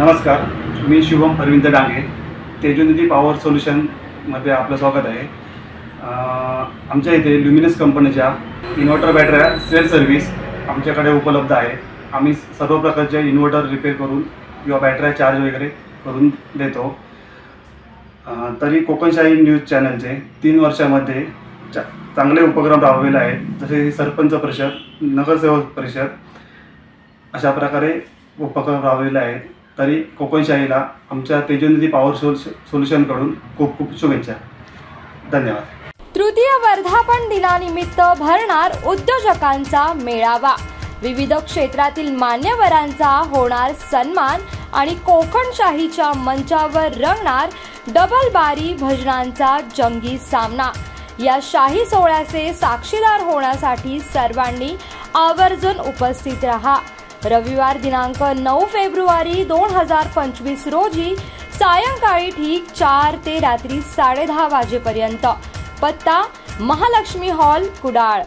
नमस्कार, मी शुभम अरविंद डांगे, तेजोनिधी पॉवर सोल्युशनमध्ये आपलं स्वागत आहे। आमच्या इथे ल्युमिनस कंपनीच्या इन्व्हर्टर बॅटऱ्या सेल सर्व्हिस आमच्याकडे उपलब्ध आहे। आम्ही सर्व प्रकारचे इन्व्हर्टर रिपेअर करून किंवा बॅटऱ्या चार्ज वगैरे करून देतो। तरी कोकणशाही न्यूज चॅनलचे 3 वर्षामध्ये चांगले उपक्रम राबवलेले आहेत, जसे सरपंच परिषद, नगरसेवक परिषद अशा प्रकारे उपक्रम राबवलेले आहेत। तरी कोकणशाहीला आमच्या तेजोनिधी पॉवर सोल्युशनकडून खूप खूप शुभेच्छा। धन्यवाद। तृतीय वर्धापन दिनानिमित्त भरणार उद्योजकांचा मेळावा, विविध क्षेत्रातील मान्यवरांचा होणार सन्मान आणि कोकणशाहीच्या मंचावर रंगणार डबल बारी भजनांचा जंगी सामना। या शाही सोहळ्याचे साक्षीदार होण्यासाठी सर्वांनी आवर्जून उपस्थित रहा। रविवार दिनांक 9 फेब्रुवारी 2025 रोजी सायंकाळी ठीक 4 ते रात्री 10:30 वाजेपर्यंत। पत्ता महालक्ष्मी हॉल, कुडाळ।